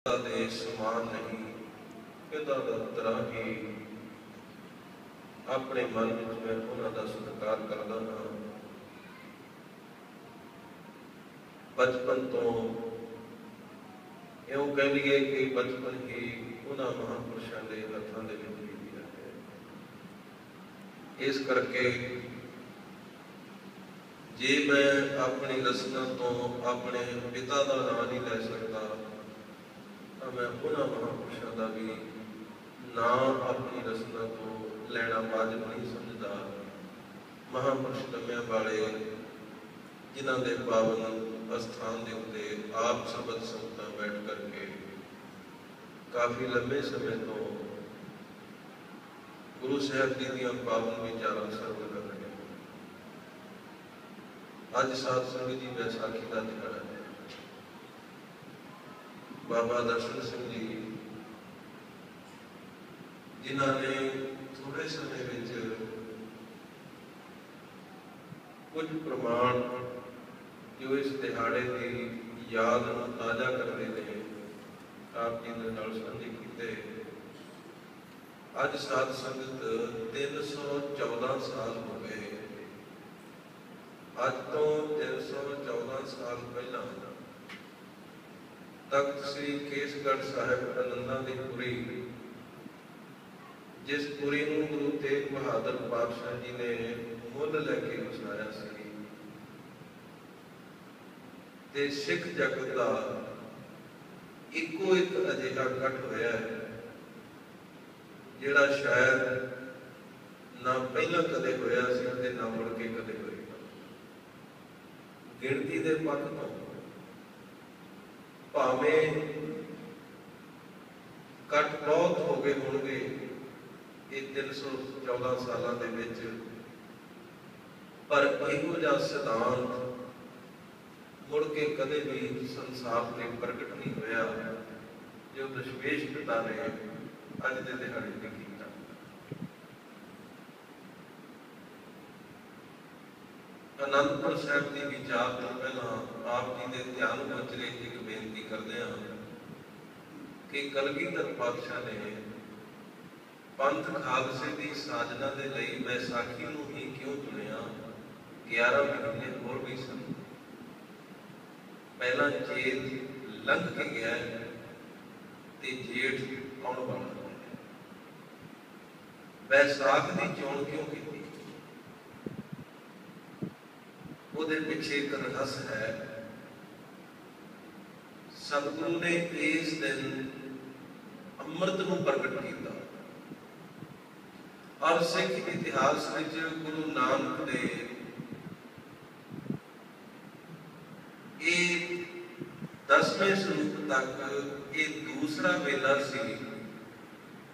ਦੇ ਸਮਾਨ ਨਹੀਂ, ਪਿਤਾ ਦਾ ਤਰ੍ਹਾਂ ਹੀ ਆਪਣੇ ਮਨ ਵਿੱਚ ਮੈਂ ਉਹਨਾਂ ਦਾ ਸਤਿਕਾਰ ਕਰਦਾ ਹਾਂ। ਬਚਪਨ ਤੋਂ ਇਉਂ ਕਹਿ ਲਈਏ ਕਿ ਬਚਪਨ ਹੀ ਉਹਨਾਂ ਮਹਾਂਪੁਰਸ਼ਾਂ ਦੇ ਹੱਥਾਂ ਦੇ ਵਿੱਚ ਬੀਤਿਆ ਹੈ। ਇਸ ਕਰਕੇ ਜੇ ਮੈਂ ਆਪਣੀ ਰਸਨਾ ਤੋਂ ਆਪਣੇ ਪਿਤਾ ਦਾ ਨਾਂ ਨਹੀਂ ਲੈ ਸਕਦਾ ਤਾਂ ਮੈਂ ਉਹਨਾਂ ਮਹਾਂਪੁਰਸ਼ਾਂ ਦਾ ਵੀ ਨਾਂ ਆਪਣੀ ਰਸਨਾ ਤੋਂ ਲੈਣਾ ਵਾਜਬ ਨਹੀਂ ਸਮਝਦਾ। ਮਹਾਂਪੁਰਸ਼ ਦਮਿਆਂ ਵਾਲੇ ਜਿਨ੍ਹਾਂ ਦੇ ਪਾਵਨ ਅਸਥਾਨ ਦੇ ਉੱਤੇ ਆਪ ਸਰਬਤ ਸੰਗਤਾਂ ਬੈਠ ਕਰਕੇ ਕਾਫੀ ਲੰਬੇ ਸਮੇਂ ਤੋਂ ਗੁਰੂ ਸਾਹਿਬ ਜੀ ਦੀਆਂ ਪਾਵਨ ਵਿਚਾਰਾਂ ਸਰਵਣ ਕਰ ਰਹੇ ਹਨ। ਅੱਜ ਸਾਧ ਸੰਗਤ ਜੀ ਵਿਸਾਖੀ ਦਾ ਦਿਹਾੜਾ ਹੈ। ਬਾਬਾ ਦਰਸ਼ਨ ਸਿੰਘ ਜੀ ਜਿਨ੍ਹਾਂ ਨੇ ਥੋੜੇ ਸਮੇਂ ਵਿੱਚ ਕੁਝ ਪ੍ਰਮਾਣ ਜੋ ਇਸ ਦਿਹਾੜੇ ਦੀ ਯਾਦ ਨੂੰ ਤਾਜ਼ਾ ਕਰਦੇ ਨੇ ਆਪ ਜੀ ਦੇ ਨਾਲ ਸਾਂਝੇ ਕੀਤੇ। ਅੱਜ ਸਾਧ ਸੰਗਤ 314 ਸਾਲ ਹੋ ਗਏ। ਅੱਜ ਤੋਂ 314 ਸਾਲ ਪਹਿਲਾਂ ਤਖਤ ਸ੍ਰੀ ਕੇਸਗੜ੍ਹ ਸਾਹਿਬ ਆਨੰਦਾਂ ਦੀ ਪੁਰੀ, ਜਿਸ ਪੁਰੀ ਨੂੰ ਗੁਰੂ ਤੇਗ ਬਹਾਦਰ ਪਾਤਸ਼ਾਹ ਜੀ ਨੇ ਮੁੱਲ ਲੈ ਕੇ ਵਸਾਇਆ ਸੀ ਤੇ ਸਿੱਖ ਜਗਤ ਦਾ ਇੱਕੋ ਇੱਕ ਅਜਿਹਾ ਇਕੱਠ ਹੋਇਆ ਹੈ ਜਿਹੜਾ ਸ਼ਾਇਦ ਨਾ ਪਹਿਲਾਂ ਕਦੇ ਹੋਇਆ ਸੀ ਤੇ ਨਾ ਮੁੜ ਕੇ ਕਦੇ ਹੋਏਗਾ। ਗਿਣਤੀ ਦੇ ਪੱਖ ਤੋਂ ਭਾਵੇਂ ਇਕੱਠ ਬਹੁਤ ਹੋ ਗਏ ਹੋਣਗੇ ਇਹ 314 ਸਾਲਾਂ ਦੇ ਵਿੱਚ, ਪਰ ਇਹੋ ਜਿਹਾ ਸਿਧਾਂਤ ਮੁੜ ਕੇ ਕਦੇ ਵੀ ਸੰਸਾਰ ਤੇ ਪ੍ਰਗਟ ਨਹੀਂ ਹੋਇਆ ਜੋ ਦਸ਼ਮੇਸ਼ ਪਿਤਾ ਨੇ ਅੱਜ ਦੇ ਦਿਹਾੜੇ ਤੇ ਕੀਤਾ। ਅਨੰਦਪੁਰ ਸਾਹਿਬ ਦੀ ਵਿਚਾਰ ਤੋਂ ਪਹਿਲਾਂ ਆਪ ਜੀ ਦੇ ਧਿਆਨ ਵਿਚਲੇ ਇੱਕ ਬੇਨਤੀ ਕਰਦੇ ਹਾਂ ਕਿ ਕਲਗੀਧਰ ਪਾਤਸ਼ਾਹ ਨੇ ਪੰਥ ਖਾਲਸੇ ਦੀ ਸਾਜਨਾ ਦੇ ਲਈ ਵਿਸਾਖੀ ਨੂੰ ਹੀ ਕਿਉਂ ਚੁਣਿਆ? 11 ਮਹੀਨੇ ਹੋਰ ਵੀ ਸਨ। ਪਹਿਲਾਂ ਚੇਤ ਲੰਘ ਕੇ ਗਿਆ ਤੇ ਜੇਠ ਆਉਣ ਵਾਲਾ ਹੈ। ਵੈਸਾਖ ਦੀ ਚੋਣ ਕਿਉਂ ਕੀਤੀ? ਉਹਦੇ ਪਿੱਛੇ ਇੱਕ ਰਹੱਸ ਹੈ। ਸਤਿਗੁਰੂ ਨੇ ਇਸ ਦਿਨ ਅੰਮ੍ਰਿਤ ਨੂੰ ਪ੍ਰਗਟ ਕੀਤਾ ਔਰ ਸਿੱਖ ਇਤਿਹਾਸ ਵਿੱਚ ਗੁਰੂ ਨਾਨਕ ਦੇ ਇਹ 10ਵੇਂ ਸਰੂਪ ਤੱਕ ਇਹ ਦੂਸਰਾ ਵੇਲਾ ਸੀ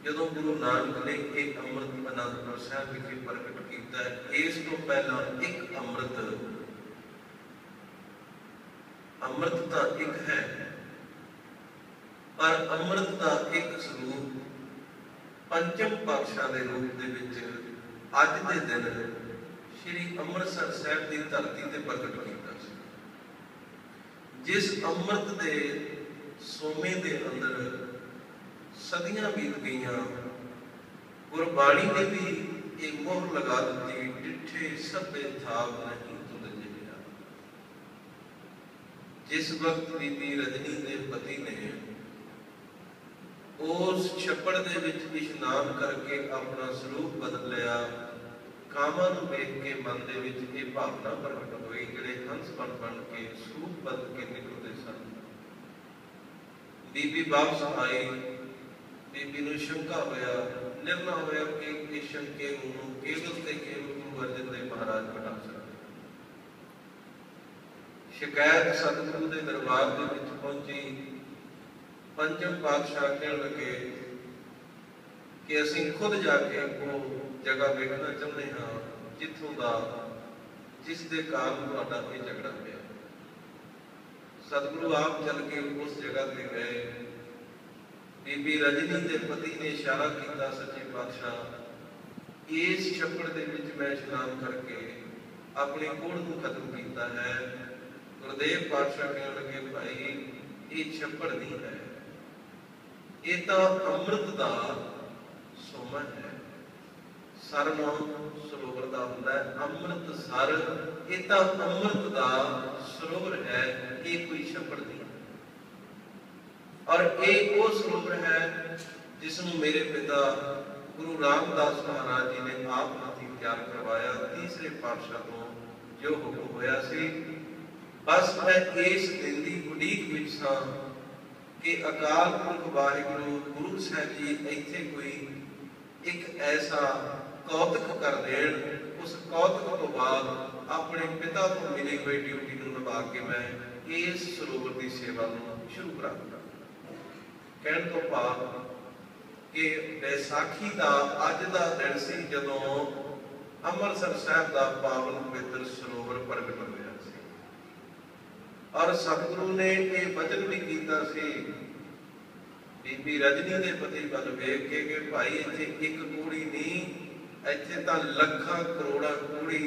ਜਦੋਂ ਗੁਰੂ ਨਾਨਕ ਨੇ ਇਹ ਅੰਮ੍ਰਿਤ ਅਨੰਦਪੁਰ ਸਾਹਿਬ ਵਿਖੇ ਪ੍ਰਗਟ ਕੀਤਾ। ਇਸ ਤੋਂ ਪਹਿਲਾਂ ਇੱਕ ਅੰਮ੍ਰਿਤ ਤਾਂ ਇੱਕ ਹੈ, ਪਰ ਅੰਮ੍ਰਿਤ ਦਾ ਇੱਕ ਸਰੂਪ ਪੰਚਮ ਪਾਤਸ਼ਾਹ ਦੇ ਰੂਪ ਦੇ ਵਿੱਚ ਅੱਜ ਦੇ ਦਿਨ ਸ਼੍ਰੀ ਅੰਮ੍ਰਿਤਸਰ ਸਾਹਿਬ ਦੀ ਧਰਤੀ ਤੇ ਪ੍ਰਗਟ ਕੀਤਾ ਸੀ। ਜਿਸ ਅੰਮ੍ਰਿਤ ਦੇ ਸੋਮੇ ਦੇ ਅੰਦਰ ਸਦੀਆਂ ਬੀਤ ਗਈਆਂ, ਗੁਰਬਾਣੀ ਨੇ ਵੀ ਇਹ ਮੋਹਰ ਲਗਾ ਦਿੱਤੀ, ਡਿੱਠੇ ਸਭੇ ਥਾਪ ਨਹੀਂ ਤੁਧ ਜਿਹਾ। ਜਿਸ ਵਕਤ ਬੀਬੀ ਰਜਨੀ ਦੇ ਪਤੀ ਨੇ ਉਸ ਛੱਪੜ ਦੇ ਵਿੱਚ ਇਸ਼ਨਾਨ ਕਰਕੇ ਆਪਣਾ ਸਰੂਪ ਬਦਲ ਲਿਆ, ਕਾਮਾਂ ਨੂੰ ਵੇਖ ਕੇ ਮਨ ਦੇ ਵਿੱਚ ਇਹ ਭਾਵਨਾ ਪ੍ਰਗਟ ਹੋਈ, ਜਿਹੜੇ ਹੰਸ ਬਣ ਕੇ ਸਰੂਪ ਬਦਲ ਕੇ ਨਿਕਲਦੇ ਸਨ। ਬੀਬੀ ਵਾਪਸ ਆਈ, ਬੀਬੀ ਨੂੰ ਸ਼ੰਕਾ ਹੋਇਆ, ਨਿਰਣਾ ਹੋਇਆ ਕਿ ਇਹ ਸ਼ੰਕੇ ਨੂੰ ਕੇਵਲ ਤੇ ਕੇਵਲ ਗੁਰੂ ਅਰਜਨ ਦੇਵ ਮਹਾਰਾਜ ਘਟਾ ਸਕਦੇ। ਸ਼ਿਕਾਇਤ ਸਤਿਗੁਰੂ ਦੇ ਦਰਬਾਰ ਦੇ ਵਿੱਚ ਪਹੁੰਚੀ। ਪੰਚਮ ਪਾਤਸ਼ਾਹ ਕਹਿਣ ਲੱਗੇ ਕਿ ਅਸੀਂ ਖੁਦ ਜਾ ਕੇ ਉਹ ਜਗ੍ਹਾ ਵੇਖਣਾ ਚਾਹੁੰਦੇ ਹਾਂ ਜਿਸ ਦੇ ਕਾਰਨ ਤੁਹਾਡਾ ਇਹ ਝਗੜਾ ਪਿਆ। ਸਤਿਗੁਰੂ ਆਪ ਚੱਲ ਕੇ ਉਸ ਜਗ੍ਹਾ ਤੇ ਗਏ। ਬੀਬੀ ਰਜਨੀ ਦੇ ਪਤੀ ਨੇ ਇਸ਼ਾਰਾ ਕੀਤਾ, ਸੱਚੇ ਪਾਤਸ਼ਾਹ ਇਸ ਛੱਪੜ ਦੇ ਵਿੱਚ ਮੈਂ ਇਸ਼ਨਾਨ ਕਰਕੇ ਆਪਣੇ ਕੋੜ ਨੂੰ ਖਤਮ ਕੀਤਾ ਹੈ। ਗੁਰਦੇਵ ਪਾਤਸ਼ਾਹ ਕਹਿਣ ਲੱਗੇ, ਭਾਈ ਇਹ ਛੱਪੜ ਨਹੀਂ ਹੈ, ये तो अमृत का सुमन है। सर सरोवर का होंदा है अमृत सर, ये तो अमृत का सरोवर है, ये कोई छप्पड़ नहीं। और एक वो सरोवर है जिसनों मेरे पिता गुरु रामदास महाराज जी ने आप हाथी तैयार करवाया। तीसरे पातशाह तो जो हुक्म होया सी, बस मैं इस दिन की उड़ीक विच सां कि अकाल पुरख वाहिगुरु गुरु साहब जी इत्थे कोई एक ऐसा कौतक कर देण, उस कौतक तो बाद अपने पिता को मिली हुई ड्यूटी को निभा के मैं इस सरोवर की सेवा शुरू करा। कहण तो भाव कि बैसाखी का अज का दिन सी जदों अमृतसर साहब का पावन पवित्र सरोवर प्रगट होया सी। और सतगुरु ने ये वचन भी किया सी बीबी रजनी के पति वाल वेख के कि भाई इत्थे एक कूड़ी नहीं, इत्थे तां लखां करोड़ां कूड़ी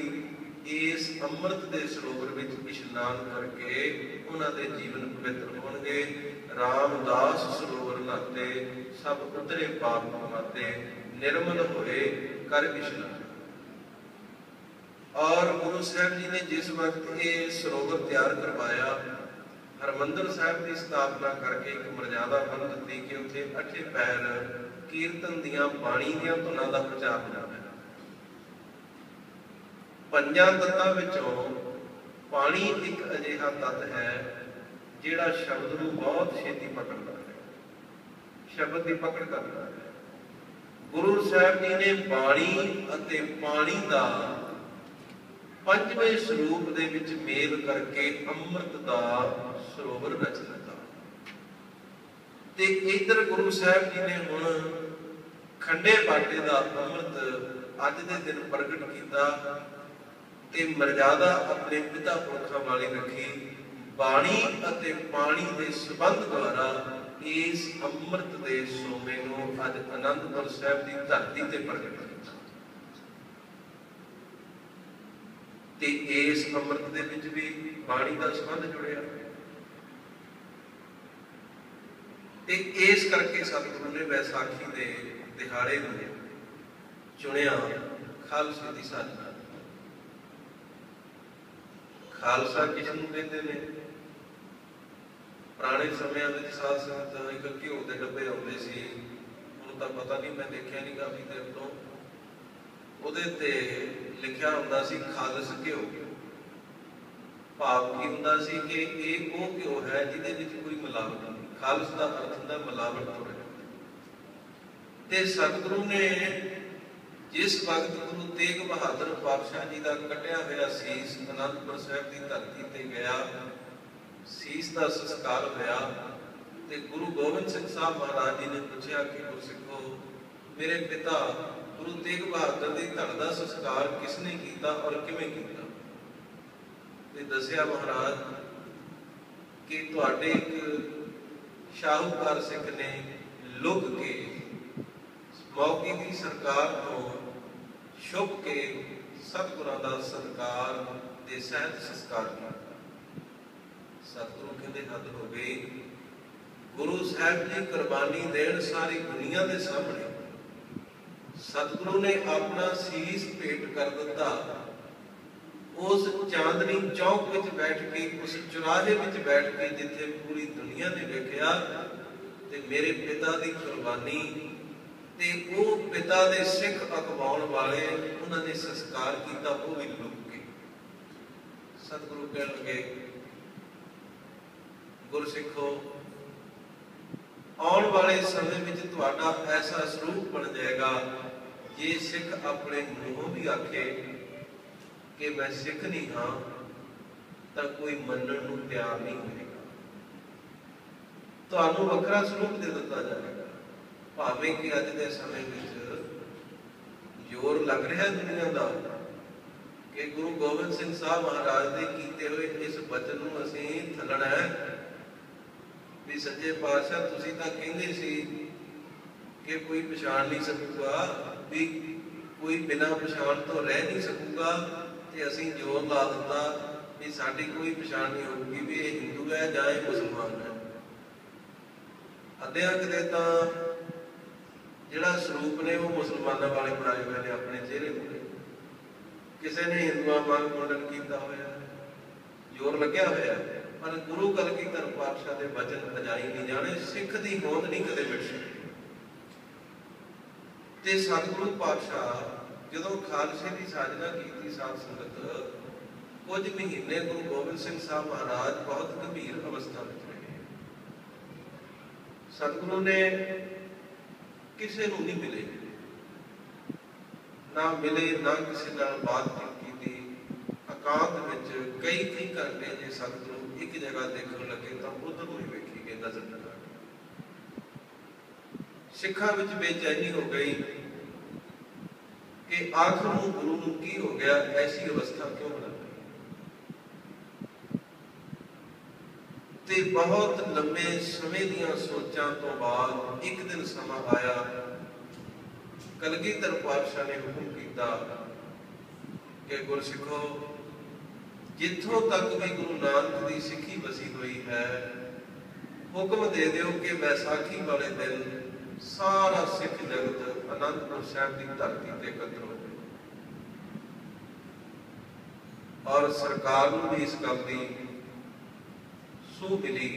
इस अमृत के सरोवर विच इशनान करके उन्हां दे जीवन पवित्र होणगे। रामदास सरोवर नहाते सब उतरे पाप कमाते, निर्मल होए कर इशनान। और गुरु साहब जी ने जिस वक्त ये सरोवर तैयार करवाया, हरमंदिर साहब की स्थापना करके एक मर्यादा बन दी कि उत्थे 8 पैर कीर्तन दियां बाणी दियां धुनां दा प्रचार होना है। 5 तत्तां विचों पानी एक अजिहा तत्त है जिहड़ा शब्द नूं बहुत छेती पकड़दा है, शब्द की पकड़ करदा है। गुरु साहब जी ने बाणी अते पानी दा 5वें स्वरूप दे विच मेल करके अमृत दा सरोवर रच दिता। ते इधर गुरु साहब जी ने हुण खंडे बाटे दा अमृत अज दे दिन प्रगट किया ते मर्यादा अपने पिता पुरखा वाली रखी। बाणी अते पानी दे संबंध द्वारा इस अमृत दे सोमे नूं अज आनंदपुर साहब की धरती ते प्रगट किया। ते इस अमृत दे विच भी बाणी का संबंध जुड़िया। ते इस करके सतगुरु ने बैसाखी दे दिहाड़े नूं चुनिया खालसे दी साधना। खालसा किसनूं कहंदे ने? पुराने समय में साध संगत एक घिओ के डब्बे आउंदे सी, हुण तां पता नहीं, मैं देखिया नहीं काफी देर तो, उहदे ते लिखिया हुंदा सी खालस घिओ। भाव की हुंदा सी कि ये वो घिओ है जिहदे विच कोई मिलावट नहीं। खालस का अर्थ हुंदा मिलावट तो है। ते सतगुरु ने जिस वक्त गुरु तेग बहादुर पातशाह जी का कटिया हुआ सीस आनंदपुर साहब की धरती ते गया, सीस का संस्कार होया ते गुरु गोबिंद सिंह साहब महाराज जी ने पूछा कि गुरसिखो मेरे पिता गुरु तेग बहादुर की धड़ का संस्कार किसने किया और किवें किया? ते दसिया महाराज कि तुहाडे एक शाहूकार सिख ने लुक के मौके की सरकार को छुप के सतगुरां दा सत्कार ते सहज संस्कार किया। सतगुरु कहते हद हो गई। गुरु साहब जी कुर्बानी देन सारी दुनिया के सामने सतगुरु ने अपना शीश भेंट कर दिता। उस चांदनी चौक विच बैठ के, उस चौराहे विच बैठ के जिथे पूरी दुनिया ने देखा ते मेरे पिता की कुर्बानी ते वो पिता दे सिख अखवाउण वाले उन्होंने संस्कार किया, वो भी लुक के। सतगुरु कह लगे गुरसिखो आने वाले समय में तुहाडा ऐसा स्वरूप बन जाएगा जे सिख अपने मुंहों भी आखे कि मैं सिख नहीं हाँ तो कोई मनण नूं तैयार नहीं होएगा। तुहानूं वखरा स्वरूप दे दिता जाएगा। भावें कि अज के समय में जोर लग रहा दुनिया का कि गुरु गोबिंद सिंह साहब महाराज के कीते हुए इस वचन नूं असीं थलना है भी सच्चे पातशाह तुसीं तां कहंदे सी कि कोई पछाण नहीं सकूगा, भी कोई बिना पछाण तो रह नहीं सकूगा, ते असीं जोर ला दिता भी साडी कोई पछाण नहीं होगी भी ये हिंदू है जां ये मुसलमान है। अद्धियां किते तां जिहड़ा सरूप ने वो मुसलमानों वाले बनाए हुए ने अपने चेहरे मूहरे, किसी ने हिंदुआं वांग मुंडन किया होया, जोर लग्या होया, पर गुरु कलगीधर पातशाह के वचन अजाई नहीं जाने, सिख की होंद नहीं कदे मिट सकती। ते सतगुरु पातशाह जदों खालसे की साजना की साध संगत, कुछ महीने गुरु गोबिंद सिंह साहब महाराज बहुत गंभीर अवस्था में रहे। सतगुरु ने किसी को नहीं मिले, ना मिले ना किसी नाल बातचीत की। एकांत में कई घंटे जे सतगुरु एक जगह देखने लगे तो उधर को ही वेखी गए, नजर लगा। सिखा विच बेचैनी हो गई कि आखिर गुरु नूं की हो गया, ऐसी अवस्था क्यों बना गई। ते बहुत लंबे समय दियां सोचां तो बाद एक दिन समा आया, कलगीधर पातशाह ने हुक्म किया कि गुरसिखो, जिथों तक भी गुरु नानक की सिक्खी बसी हुई है, हुक्म दे दो कि बैसाखी वाले दिन सारा सिख जगत आनंदपुर साहिब की धरती पर एकत्र हो जाए। और सरकार को भी इस गल की सूह मिली।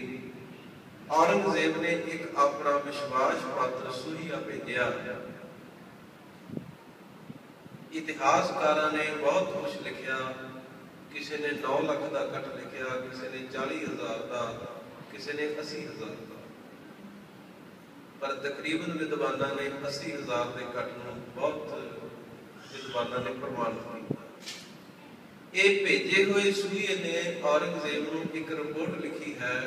औरंगजेब ने एक अपना विश्वास पात्र सूहिया भेजा। इतिहासकारों ने बहुत कुछ लिखा, किसी ने 9 लाख का कट लिखा, किसी ने 40,000 का, किसी ने 80,000 का, पर तकरीबन विद्वानों ने 80,000 के कट को बहुत विद्वानों ने प्रमाणित किया। ये भेजे हुए सूहिए ने औरंगजेब को एक रिपोर्ट लिखी है।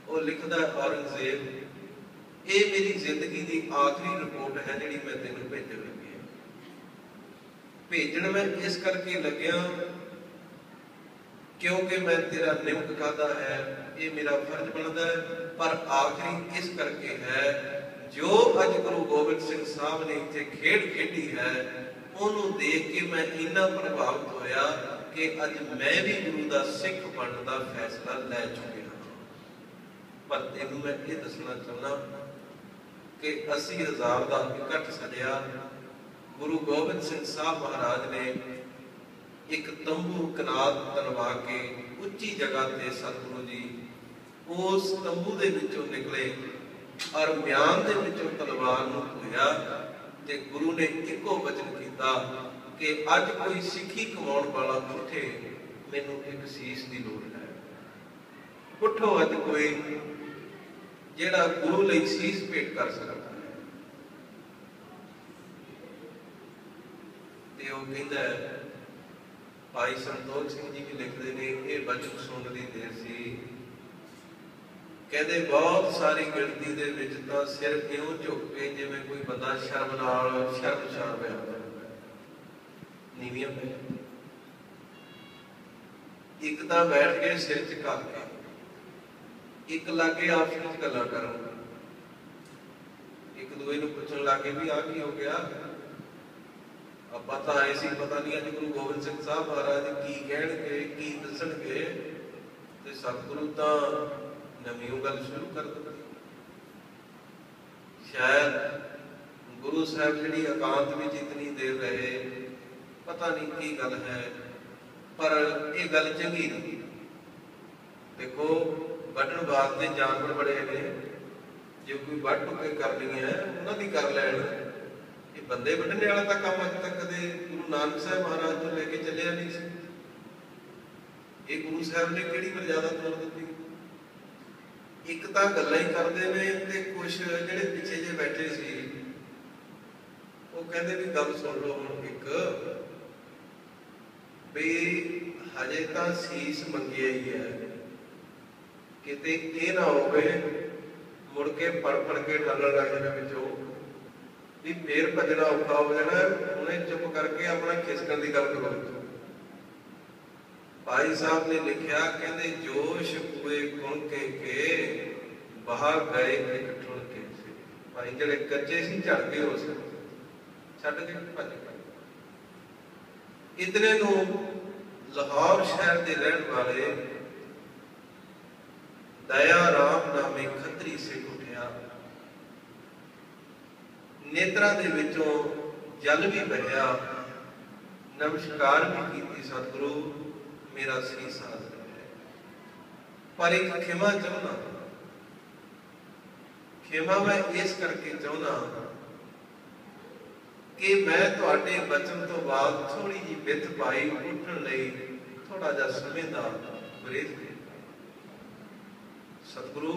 वो लिखता है, औरंगजेब, ये मेरी जिंदगी की आखिरी रिपोर्ट है जी मैं तेन भेजन लगी। भेजन मैं इस करके लग्या क्योंकि मैं तेरा निमक खादा है, ये मेरा फर्ज बनता है, पर आखिरी इस करके है जो अज गुरु गोबिंद सिंह साहब ने इतने खेड खेडी है, उन्होंने देख के मैं इन्ना प्रभावित होया कि अज मैं भी गुरु का सिख बनने का फैसला लै चुके हाँ। पर तेन मैं ये दसना चाहना कि 80,000 का इकट्ठ सजया। गुरु गोबिंद सिंह साहब महाराज ने एक तंबू कनाल तनवा के उच्ची जगह पे सतगुरु जी उस तंबू दे विचों निकले और म्यान दे विचों तलवार नूं धोया ते गुरु ने इको वचन किया कि अज कोई सिक्खी कमाउण वाला उठे, मैनूं एक सीस की लोड़ है। उठो अज कोई जिहड़ा गुरु लई सीस भेंट कर सकता है। ते ओह कहंदा है, भाई संतोख सिंह जी भी लिखते हैं, ये वचन सुनने की देर सी। कहते बहुत सारी गिणती दे विच तां सिर क्यों झुक के जिवें कोई बंदा शर्म नाल शर्मशार होया होंदा, नीवियां पै एक तां बैठ के सिर झुका के, एक लागे आपस में गल्लां करन, एक दूए नूं पुछण लागे भी आ की हो गया। पता आए सी पता नहीं अज गुरु गोबिंद सिंह साहब महाराज की कहणगे की दसणगे, ते सतगुरु तां नवीं गल शुरू कर दी। शायद गुरु साहब जी एकांत में इतनी देर रहे, पता नहीं की गल है, पर यह गल चंगी नहीं। देखो वढ़न वास्ते जानवर बड़े ने, जो कोई वढ़ टुके करनी है उन्होंने कर लैन। बंदे वढ़ने वाला तो काम अज तक कदे गुरु नानक साहब महाराज तो लेके चलिया नहीं सी। ये गुरु साहब ने किहड़ी मर्यादा तोड़ दी। एक तो गल्लां ही करते हैं ते कुछ जिहड़े पिछे जे बैठे सी वो कहते भी गल सुन लो हुण एक भी हजे तो सीस मंगिया ही है, किते ये ना होवे मुड़ के पड़ के ठल्लण लग जाए विचों भी फिर भजना औखा हो जाना। उन्हें चुप करके अपना खिसकन की गल करो। भाई साहब ने लिखा, कहते जोश हुए गुण के बाहर गए एक ठुण के। भाई जड़े कच्चे सी झड़ के हो छड्ड के भज गए। इतने नूं लाहौर शहर के रहने वाले दया राम नामे खत्री सिख उठे। ਦੇਖਿਆ, ਨੇਤਰਾਂ ਦੇ ਵਿੱਚੋਂ ਜਲ ਵੀ ਵਹਿਆ, ਨਮਸਕਾਰ ਵੀ ਕੀਤੀ, ਸਤਿਗੁਰੂ ਮੇਰਾ ਸੀਸ ਹਾਜ਼ਰ ਹੈ। ਪਰ ਇੱਕ ਖਿਮਾ ਚਾਹੁੰਦਾ, ਖਿਮਾ ਮੈਂ ਇਸ ਕਰਕੇ ਚਾਹੁੰਦਾ ਕਿ ਮੈਂ ਤੁਹਾਡੇ ਬਚਨ ਤੋਂ ਬਾਅਦ ਥੋੜੀ ਜਿਹੀ ਵਿੱਥ ਪਾਈ, ਉੱਠਣ ਲਈ ਥੋੜਾ ਜਿਹਾ ਸਮੇਂ ਦਾ ਗੁਰੇਜ਼ ਦੇ। ਸਤਿਗੁਰੂ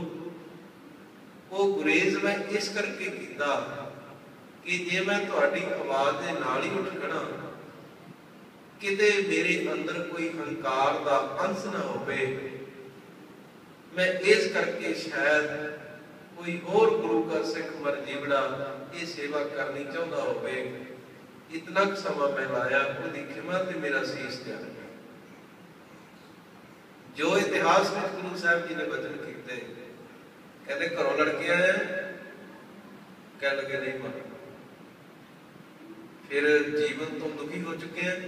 ਉਹ ਗੁਰੇਜ਼ ਮੈਂ ਇਸ ਕਰਕੇ ਕੀਤਾ ਕਿ ਜੇ ਮੈਂ ਤੁਹਾਡੀ ਆਵਾਜ਼ ਦੇ ਨਾਲ ਹੀ ਉੱਠ ਖੜਾ, ਕਿਤੇ ਮੇਰੇ ਅੰਦਰ ਕੋਈ ਹੰਕਾਰ ਦਾ ਅੰਸ਼ ਨਾ ਹੋਵੇ। ਮੈਂ ਇਸ ਕਰਕੇ ਸ਼ਾਇਦ ਕੋਈ ਹੋਰ ਗੁਰੂ का सिख मर जीवड़ा ये सेवा करनी चाहता होवे, इतना समा मैं लाया, उसकी खिमा ते मेरा शीश त्याग। जो इतिहास में गुरु साहब जी ने वचन किए, कहते घरों लड़के आए, कह लगे नहीं मरना, फिर जीवन तो दुखी हो चुके हैं,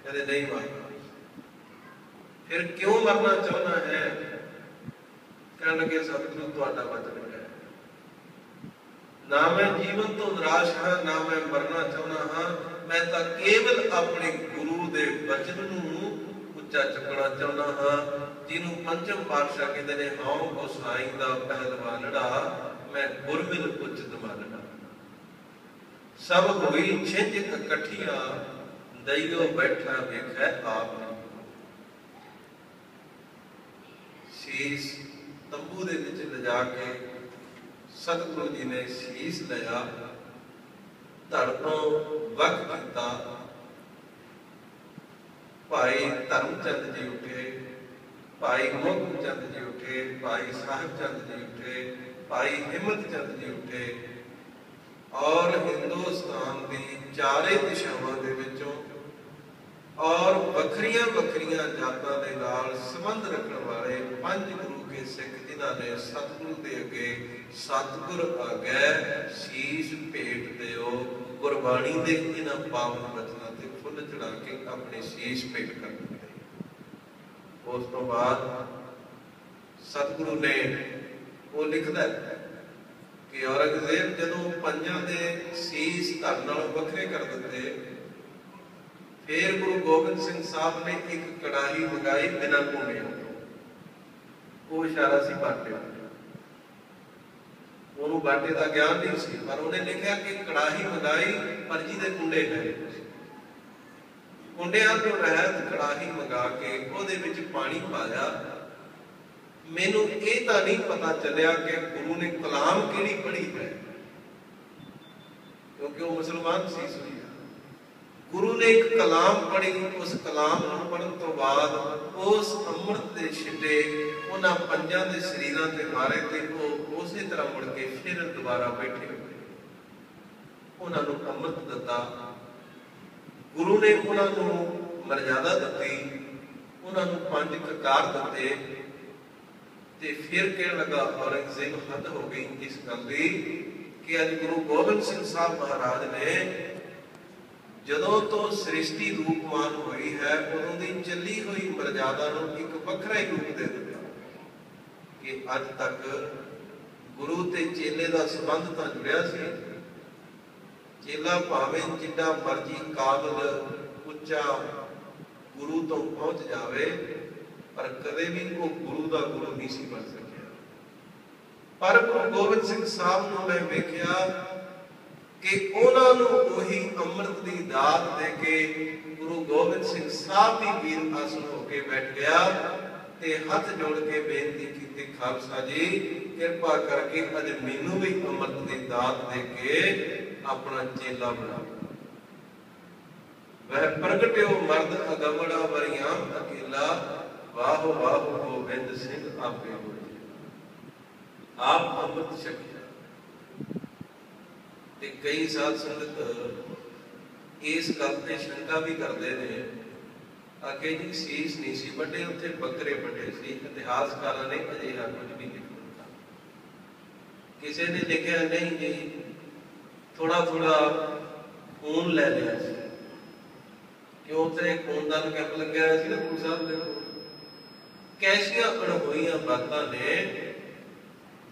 कहते नहीं मरना, फिर क्यों मरना चाहना है? कह लगे सतगुरु तुहाडा वचन है, ना मैं जीवन तो निराश हाँ, ना मैं मरना चाहना हाँ, मैं तो केवल अपने गुरु दे वचन नूं उच्चा चुकना चाहना हाँ, जिन्हों पंचम पातशाह कहते ने हाउ गोसाई दा पहलवानड़ा, मैं गुरमिल उचित मानना। सब होई छिंज इकट्ठियां, दईओ बैठा वेखै आप। शीस तंबू दे विच लिजा के सतगुरु जी ने शीस लिया, धड़ तो वख किया। भाई धर्मचंद जी उठे, भाई मोहकम चंद जी उठे, भाई साहिब चंद जी उठे, भाई हिम्मत चंद जी उठे, और हिंदुस्तान की चारे दिशावां दे विचों और वखरिया वखरिया जातां दे नाल संबंध रखने वाले 5 गुरु के सिख जिन्हां ने सतगुरु दे अगे सतगुर आगे शीश भेट दिओ, गुरबाणी दे इन्हां पावन वचनां ते फुल चढ़ा के अपने शीश भेट कर दिते। उस तो बाद सतगुरु ने वो लिखदा कि औरंगजेब जदों पंजां दे शीश धड़ नालों वखरे कर दिते, फिर गुरु गोबिंद सिंह साहब ने एक कड़ाही मंगाई बिना घूमे, वो इशारा सी बाटे, उन्होंने बाटे का ज्ञान नहीं सी, पर उन्हें लिखा कि कड़ाही मंगाई पर जिहदे कुंडे है, कुंडियां तो रहत कड़ाही मंगा के ਉਹਦੇ ਵਿੱਚ पानी पाया। मैनू ये तो नहीं पता चलिया कि गुरु ने कलाम किहड़ी पढ़ी है, क्योंकि वो मुसलमान सी सुनी। गुरु ने एक कलाम पढ़ी, उस कलाम को पढ़न तो बाद उस अमृत के छिटे उन्हां पंजां दे शरीरां ते मारे ते वो उसी तरह मुड़ के फिर दोबारा बैठे हुए, उन्हां नूं अमृत दिता। गुरु ने उन्हां नूं मर्यादा दी, उन्हां नूं 5 ककार दिते, ते फिर कहण लगा औरंगजेब हद हो गई इस गल दी कि अज गुरु गोबिंद सिंह साहब महाराज ने जदों तो सृष्टि रूपमान हुई है, उदों दी चली हुई मर्यादा नूं एक वखरा ही रूप दे दिता कि अज तक गुरु ते चेले दा संबंध तां जुड़िया सी। चेला भावें जिन्ना मर्जी काबिल उच्चा गुरु तो पहुंच जावे, पर कदे भी वो गुरु दा गुरु नहीं सी बन सकिया। पर गुरु गोबिंद सिंह साहब नूं मैं वेखिया कि उन्हां नूं ओही अमृत दी दात दे के गुरु गोबिंद सिंह साहब भी वीर आसन होके बैठ गया ते हाथ जोड़ के बेनती की, खालसा जी कृपा करके अज मैनू भी अमृत दी दात दे के अपना चेला बना। वह प्रगट्यो मर्द अगमड़ा वरियाम अकेला, वाह वाह गोबिंद सिंह आपे हो। आप अमृत छकिया ते कई साध संगत इस गल ते शंका भी करते हैं, आके जी शीश नहीं सी बड़े, उत्थे बकरे बड़े सी। इतिहासकारां ने अजिहा कुछ नहीं लिखा, किसी ने लिखा नहीं जी थोड़ा थोड़ा खून ले लिया सी, क्यों ते खूनदान कैंप लग्या सी ना गुरु साहब दे। कैसियां अणहोईयां बातां ने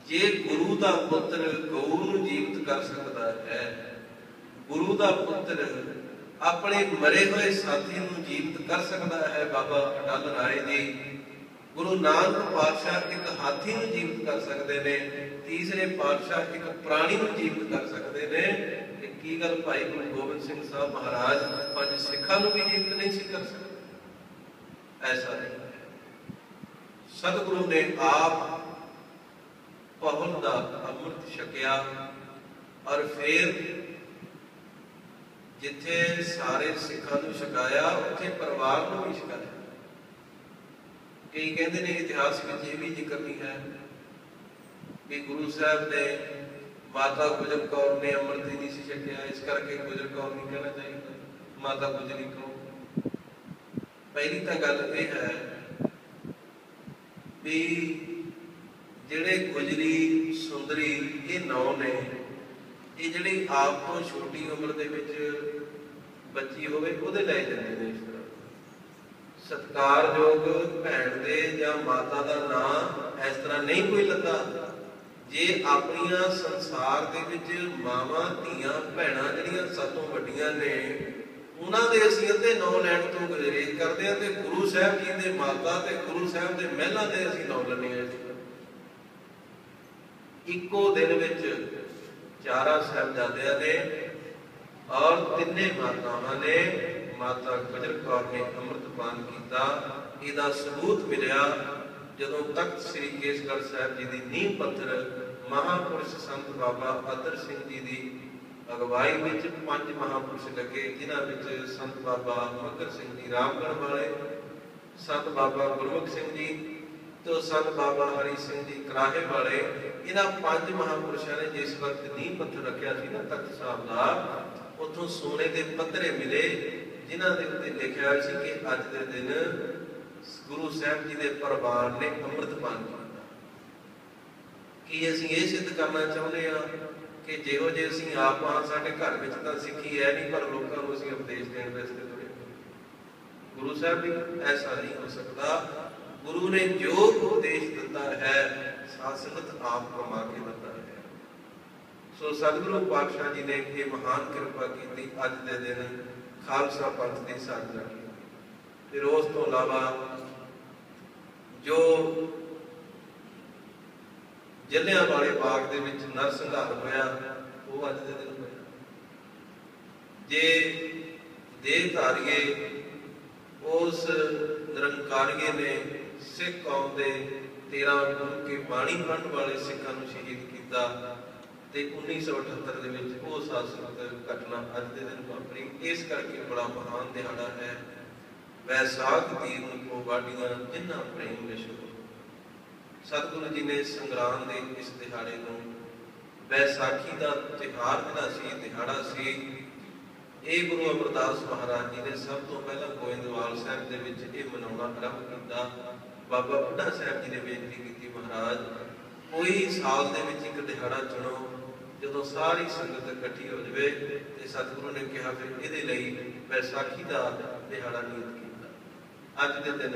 जे गुरु का पुत्र गऊ नूं जीवित कर सकता है, गुरु का पुत्र अपने मरे हुए साथी नूं जीवित कर सकता है। बाबा अटल राय जी, गुरु नानक पातशाह एक हाथी नूं जीवित कर सकते हैं, तीसरे पातशाह एक प्राणी नूं जीवित कर सकते हैं। की गल भाई गुरु गोबिंद सिंह साहब महाराज पंज सिखां नूं भी जीवित नहीं सी कर सकते? ऐसा नहीं है। सतगुरु ने आप पहुल दा अमृत छकिया और फिर जिथे सारे सिखां नूं छकाया उत्थे परिवार नूं भी छकाया। कई कहते हैं इतिहास में यह भी जिक्र नहीं है कि गुरु साहब ने माता गुजर कौर ने अमृत ही नहीं सी छकिया, इस करके गुजर कौर नहीं कहना चाहिए, माता गुजरी कौर। पहली तो गल यह है भी जिहड़े गुजरी सुंदरी ये नौ ने, ये जिहड़ी आप तो छोटी उम्र दे विच बच्ची होवे उहदे लै जांदे ने। इस तरह सत्कारयोग भैण दे जां माता दा नाम इस तरह नहीं कोई लंदा। जे अपनिया संसार दे विच मावां धीआं भैणां जिहड़ियां सातों वड्डियां ने उन्हां दे असीं अद्धे नौ लैण तो गुरेज करदे हां, ते गुरु साहिब जी दे माता ते गुरु साहिब दे महलां दे असीं नौ लैंदे हां। इक्को दिन विच चारा साहिबजादियां ने और तिन्ने मातावां ने, माता गुजर कौर ने अमृतपान किया। इहदा सबूत मिलिया जदों तख्त श्री केसगढ़ साहिब जी की नींह पत्थर महापुरुष संत बाबा अतर सिंह जी की अगवाई में 5 महापुरुष लगे, जिन्होंने संत बाबा मगर सिंह जी रामगढ़ वाले, संत बाबा गुरमुख सिंह जी तो संत बाबा हरि सिंह जी कराहे वाले, इन्हां 5 महापुरुषों ने जिस वक्त नींह पत्थर रखा ना तख्त साहब का, उतों सोने के पत्थरे मिले जिन्हों के उत्ते लिखा सी कि अज के दिन गुरु साहब जी के परिवार ने अमृतपान किया। कि असीं ये सिद्ध करना चाहते हैं कि जिहो जे असीं आप हाँ साडे घर विच तां सिੱਖੀ है नहीं, पर लोगों को असीं उपदेश देण वास्ते तुरे। गुरु साहब भी ऐसा नहीं हो सकता। गुरु ने जो उपदेश दिता है साध संगत आप कमा के दिता है। सो सतगुरु पातशाह जी ने ये महान कृपा की अज के दिन खालसा पंथ की साधना की। फिर उस तो इलावा जो जलियांवाले बाग दे विच नरसंहार होया वो अज दे दिन होया। जे देह धारीए उस निरंकारीए ने सिख कौम के 13 गुरु के बाणी पढ़न वाले सिखां नूं शहीद किया ते 1978 दे विच वो सासत घटना अज दे दिन वापरी। इस करके बड़ा महान दिहाड़ा है। वैसाख तीन को वाडियां जिन्ना प्रेम विश्व। सतगुरु जी ने संग्राम के इस दिहाड़े को वैसाखी का त्योहार जिहड़ा सी दिहाड़ा सी, ये गुरु अमरदास महाराज जी ने सब तो पहला गोइंदवाल साहिब दे विच ये मनाउणा आरंभ किया। बाबा बुढ़ा साहिब जी ने बेनती की, महाराज कोई साल दे विच एक दिहाड़ा चुनो जदों सारी संगत इकट्ठी हो जाए। तो सतगुरु ने कहा फिर इहदे लई वैसाखी का दिहाड़ा नियत किया। अज के दिन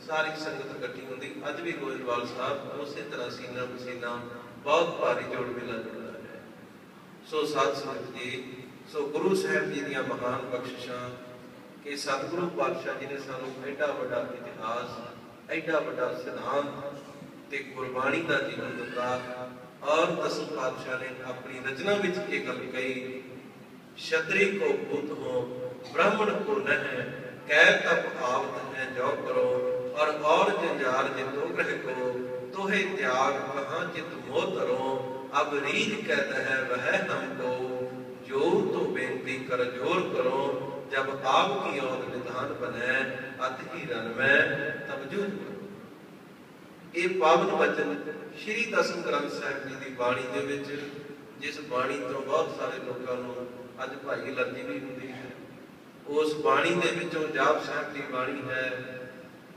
सारी संगत इकट्ठी होंदी। अज भी गोइंदवाल साहब उस तरह सीना पसीना बहुत भारी जोड़ मेला जुड़ता है। सो साध संगत जी, सो गुरु साहब जी दी महान बख्शिशां कि सतगुरु पातशाह जी ने सानू एडा वड्डा इतिहास, एडा वड्डा सिद्धांत ते गुरबाणी का जीवन दिता। और दसम पातशाह ने अपनी रचना विच एक गल कही, क्षत्रिय को भूत हो ब्राह्मण को न है, कै तप आवत है जो करो, और जंजार जितो ग्रह को, तोहे त्याग कहाँ चित मोह धरो, अब रीझ कहता है वह हमको, जो तो बेनती कर जोर करो, जब आपकी और निधान बने, अत ही रन में तब जूझ करो। ये पावन वचन श्री दसम ग्रंथ साहिब जी की बाणी दे विच, जिस बाणी तो बहुत सारे लोगों को अज भाई एलर्जी भी होती है, उस बाणी दे विचों जाप साहिब की बाणी है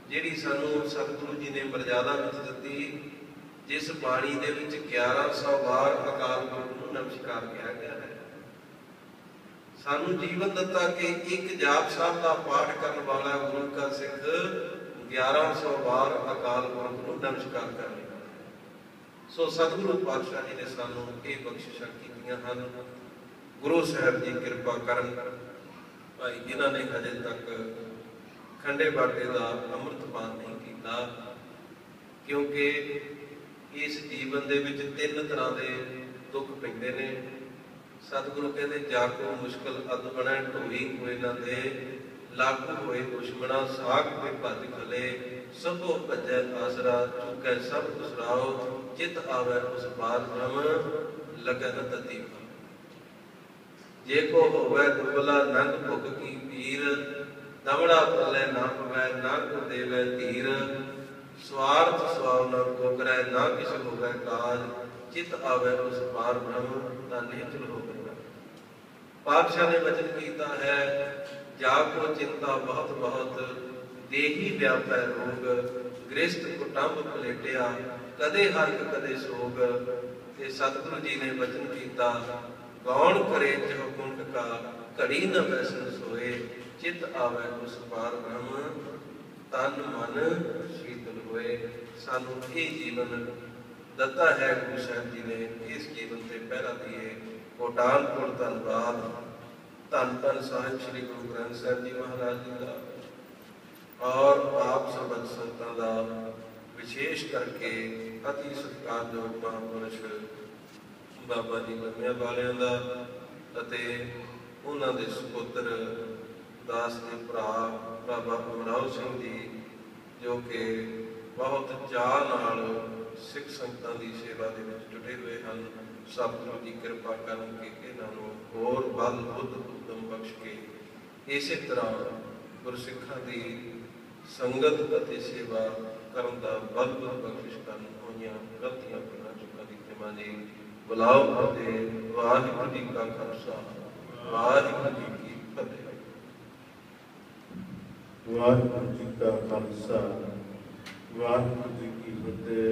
जिहड़ी सानू सतगुरु जी ने मर्यादा विच दित्ती। जिस बाणी दे विच 1100 बार अकाल पुरख नूं नमस्कार किया गया है। सानू जीवन दिता कि एक जाप साहिब का पाठ करने वाला गुरु का सिख 1100 बार अकाल पुरख नूं नमस्कार कर लेगा। ਸੋ ਸਤਿਗੁਰੂ ਪਾਤਸ਼ਾਹ ਜੀ ਨੇ ਸਾਨੂੰ ਇਹ ਬਖਸ਼ਿਸ਼ਾਂ ਕੀਤੀਆਂ ਹਨ। ਗੁਰੂ ਸਾਹਿਬ ਜੀ ਕਿਰਪਾ ਕਰਨ ਭਾਈ ਜਿਨ੍ਹਾਂ ਨੇ ਹਜੇ ਤੱਕ ਖੰਡੇ ਬਾਟੇ ਦਾ ਅੰਮ੍ਰਿਤਪਾਨ ਨਹੀਂ ਕੀਤਾ, ਕਿਉਂਕਿ ਇਸ ਜੀਵਨ ਦੇ ਵਿੱਚ ਤਿੰਨ ਤਰ੍ਹਾਂ ਦੇ ਦੁੱਖ ਪੈਂਦੇ ਨੇ। ਸਤਿਗੁਰੂ ਕਹਿੰਦੇ ਜਾ ਕੋ ਮੁਸ਼ਕਲ ਅਦ ਬਣੈ ਢੋਈ ਹੋਏ ਨਾ ਦੇ, ਲਾਗੂ ਹੋਏ ਦੁਸ਼ਮਣਾ ਸਾਖ ਤੇ ਭੱਜ ਖਲੇ, ਸਭੋ ਭਜੈ ਆਸਰਾ ਚੁਕੈ ਸਭ ਉਸਰਾਓ, ਚਿਤ ਆਵੈ ਉਸ ਪਾਰ ਬ੍ਰਹਮ ਲਗਨ ਤਤੀ। ਜੇ ਕੋ ਹੋਵੇ ਦੁਬਲਾ ਨੰਗ ਭੁਗ ਕੀ ਪੀਰ, ਦਮੜਾ ਪੱਲੇ ਨਾ ਪਵੈ ਨਾ ਕੋ ਦੇਵੈ ਧੀਰ, ਸਵਾਰਥ ਸਵਾਉ ਨ ਕੋ ਕਰੈ ਨਾ ਕਿਸ ਹੋਵੇ ਕਾਜ, ਚਿਤ ਆਵੈ ਉਸ ਪਾਰ ਬ੍ਰਹਮ ਤਾਂ ਨਿਹਚਲ ਹੋਵੇ। ਪਾਤਸ਼ਾਹ ਨੇ ਵਚਨ ਕੀਤਾ ਹੈ, ਜਾ ਕੋ ਚਿੰਤਾ ਬਹੁਤ ਬਹੁਤ ਦੇਹੀ ਵਿਆਪੈ ਰੋਗ, ਗ੍ਰਸਤ ਕੁਟੰਬ ਪਲੇਟਿਆ ਕਦੇ ਹਰਕ ਕਦੇ ਸੋਗ। ਤੇ ਸਤਿਗੁਰੂ ਜੀ ਨੇ ਵਚਨ ਕੀਤਾ, ਗੌਣ ਕਰੇ ਜੋ ਗੁਣ ਕਾ ਘੜੀ ਨ ਬੈਸਨ ਸੋਏ, ਚਿਤ ਆਵੈ ਉਸ ਪਾਰ ਬ੍ਰਹਮ ਤਨ ਮਨ ਸ਼ੀਤਲ ਹੋਏ। ਸਾਨੂੰ ਇਹ ਜੀਵਨ ਦਿੱਤਾ ਹੈ ਗੁਰੂ ਸਾਹਿਬ ਜੀ ਨੇ, ਇਸ ਜੀਵਨ ਤੇ ਪਹਿਰਾ ਦੀਏ। ਕੋਟਾਨ ਕੋਟ ਧੰਨਵਾਦ। ਧੰਨ ਧੰਨ ਸਾਹਿਬ ਸ੍ਰੀ ਗੁਰੂ ਗ੍ਰੰਥ ਸਾਹਿਬ ਜੀ ਮਹਾਰਾਜ ਜੀ ਦਾ ਔਰ ਆਪ ਸਰਬੱਤ ਸੰਤਾਂ ਦਾ ਵਿਸ਼ੇਸ਼ ਕਰਕੇ ਅਤੀ ਸਤਿਕਾਰਯੋਗ ਮਹਾਂਪੁਰਸ਼ ਬਾਬਾ ਜੀ ਲੰਮਿਆਂ ਵਾਲਿਆਂ ਦਾ ਅਤੇ ਉਹਨਾਂ ਦੇ ਸੁਪੁੱਤਰ ਦਾਸ ਦੇ ਭਰਾ ਬਾਬਾ ਅਮਰਾਓ ਸਿੰਘ ਜੀ, ਜੋ ਕਿ ਬਹੁਤ ਚਾਅ ਨਾਲ ਸਿੱਖ ਸੰਗਤਾਂ ਦੀ ਸੇਵਾ ਦੇ ਵਿੱਚ ਜੁਟੇ ਹੋਏ ਹਨ। ਸਤਿਗੁਰੂ ਦੀ ਕਿਰਪਾ ਕਰਨ ਕਿ ਇਹਨਾਂ ਨੂੰ ਹੋਰ ਬਲ ਬੁੱਧ ਉਦਮ ਬਖਸ਼ ਕੇ ਇਸੇ ਤਰ੍ਹਾਂ ਗੁਰਸਿੱਖਾਂ ਦੀ ਸੰਗਤ ਅਤੇ ਸੇਵਾ ਕਰਨ ਦਾ ਬਲ ਬੁੱਧ ਬਖਸ਼ਿਸ਼ ਕਰਨ। ਹੋਈਆਂ ਗਲਤੀਆਂ ਕਰਨਾ ਚੁੱਕਾਂ ਦੀ ਖਿਮਾ ਜੀ ਬੁਲਾਓ ਅਤੇ ਵਾਹਿਗੁਰੂ ਜੀ ਕਾ ਖਾਲਸਾ ਵਾਹਿਗੁਰੂ ਜੀ ਕੀ ਫਤਿਹ। ਵਾਹਿਗੁਰੂ ਜੀ ਕਾ ਖਾਲਸਾ ਵਾਹਿਗੁਰੂ ਜੀ ਕੀ ਫਤਿਹ।